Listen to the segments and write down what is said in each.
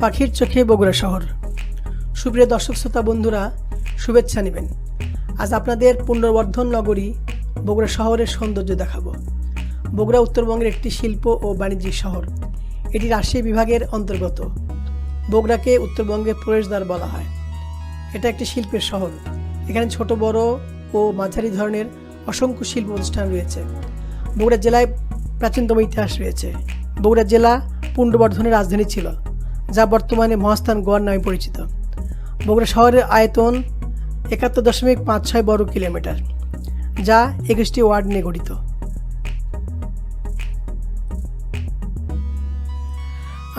পাখির চোখে বগুড়া শহর। সুপ্রিয় দর্শক শ্রোতা বন্ধুরা, শুভেচ্ছা নেবেন। আজ আপনাদের পুনর্বর্ধন নগরী বগুড়া শহরের সৌন্দর্য দেখাবো। বগুড়া উত্তরবঙ্গের একটি শিল্প ও বাণিজ্যিক শহর। এটি রাজশাহী বিভাগের অন্তর্গত। বগুড়াকে উত্তরবঙ্গের প্রবেশদ্বার বলা হয়। এটা একটি শিল্পের শহর। এখানে ছোট বড় ও মাঝারি ধরনের অসংখ্য শিল্প প্রতিষ্ঠান রয়েছে। বগুড়া জেলায় প্রাচীনতম ইতিহাস রয়েছে। বগুড়া জেলা পুনর্বর্ধনের রাজধানী ছিল, যা বর্তমানে মহাস্থান গড় নামে পরিচিত। বগুড়া শহরের আয়তন ৭১.56 বর্গ কিলোমিটার, যা ২১টি ওয়ার্ড নিয়ে গঠিত।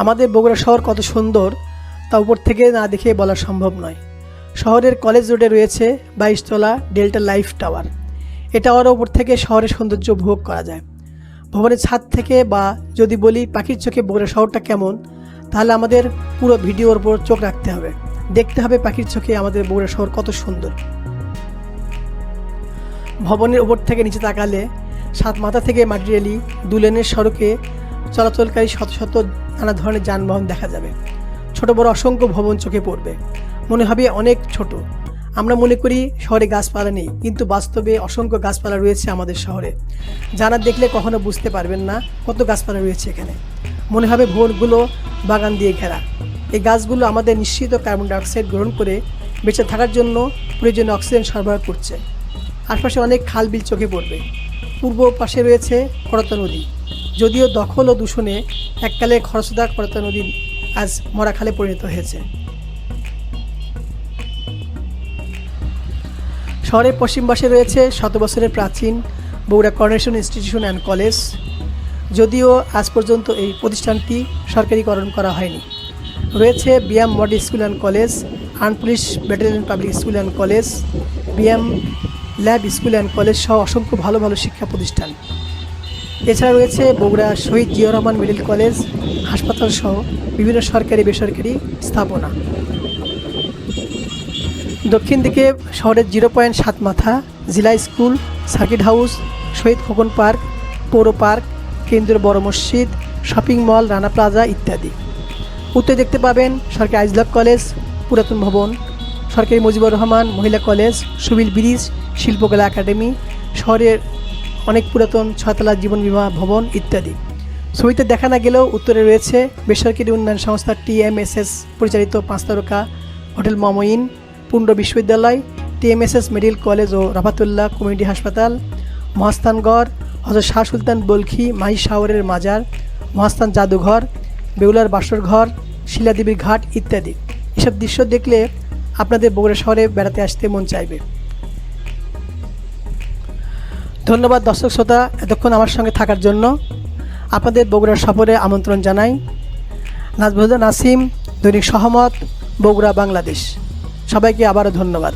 আমাদের বগুড়া শহর কত সুন্দর তা উপর থেকে না দেখে বলা সম্ভব নয়। শহরের কলেজ রোডে রয়েছে ২২ তলা ডেল্টা লাইফ টাওয়ার। এই টাওয়ারের উপর থেকে শহরের সৌন্দর্য উপভোগ করা যায়। ভবনের ছাদ থেকে বা যদি বলি পাখির চোখে বগুড়া শহরটা কেমন, তাহলে আমাদের পুরো ভিডিওর উপর চোখ রাখতে হবে। দেখতে হবে পাখির চোখে আমাদের বগুড়া শহর কত সুন্দর। ভবনের উপর থেকে নিচে তাকালে সাত মাথা থেকে মাটির রেলি, ২ লেনের সড়কে চলাচলকারী শত শত নানা ধরনের যানবাহন দেখা যাবে। ছোট বড় অসংখ্য ভবন চোখে পড়বে, মনে হবে অনেক ছোট। আমরা মনে করি শহরে গাছপালা নেই, কিন্তু বাস্তবে অসংখ্য গাছপালা রয়েছে আমাদের শহরে। যারা দেখলে কখনো বুঝতে পারবেন না কত গাছপালা রয়েছে এখানে। মনে হবে ভবনগুলো বাগান দিয়ে ঘেরা। এই গাছগুলো আমাদের নিঃসৃত কার্বন ডাইঅক্সাইড গ্রহণ করে বেঁচে থাকার জন্য প্রয়োজনীয় অক্সিজেন সরবরাহ করছে। আশপাশে অনেক খাল বিল চোখে পড়বে। পূর্ব পাশে রয়েছে করতা নদী। যদিও দখল ও দূষণে এককালে খরস্রোতা করতা নদী আজ মরা খালে পরিণত হয়েছে। শহরের পশ্চিম পাশে রয়েছে ১০০ বছরের প্রাচীন Bogura carnation institution and college. যদিও আজ পর্যন্ত এই প্রতিষ্ঠানটি সরকারিকরণ করা হয়নি। রয়েছে BM model school and college, arm police battalion public school and college, BM lab school and college সহ অসংখ্য ভালো ভালো শিক্ষা প্রতিষ্ঠান। এছাড়া রয়েছে বগুড়া শহীদ জিয়াউর রহমান মেডিকেল কলেজ, হাসপাতাল সহ বিভিন্ন সরকারি বেসরকারি স্থাপনা। দক্ষিণ দিকে শহরের 0.7 মাথা, জিলা স্কুল, সার্কিট হাউস, শহীদ খোকন পার্ক, পৌর পার্ক, কেন্দ্রীয় বড় মসজিদ, শপিং মল, রানা প্লাজা ইত্যাদি। উত্তরে দেখতে পাবেন সরকারি আইজলক কলেজ, পুরাতন ভবন, সরকারি মুজিবুর রহমান মহিলা কলেজ, সুবিল ব্রিজ, শিল্পকলা একাডেমি, শহরের অনেক পুরাতন 6 তলা জীবন বিমা ভবন ইত্যাদি। ছবিতে দেখা না গেলেও উত্তরে রয়েছে বেসরকারি উন্নয়ন সংস্থা TMSS পরিচালিত 5 তারকা হোটেল মমইন, পুন্ড বিশ্ববিদ্যালয়, TMSS মেডিকেল কলেজ ও রাফাতুল্লাহ কমিউনিটি হাসপাতাল, মহাস্থানগড়, হযরত শাহ সুলতান বলখি মাহি শাওরের মাজার, মহাস্থান জাদুঘর, বেউলার বাসরঘর, শিলাদেবীর ঘাট ইত্যাদি। এসব দৃশ্য দেখলে আপনাদের বগুড়া শহরে বেড়াতে আসতে মন চাইবে। ধন্যবাদ দর্শক শ্রোতা, এতক্ষণ আমার সঙ্গে থাকার জন্য। আপনাদের বগুড়ার সফরে আমন্ত্রণ জানাই। নাসিম, দৈনিক সহমত, বগুড়া, বাংলাদেশ। সবাইকে আবারও ধন্যবাদ।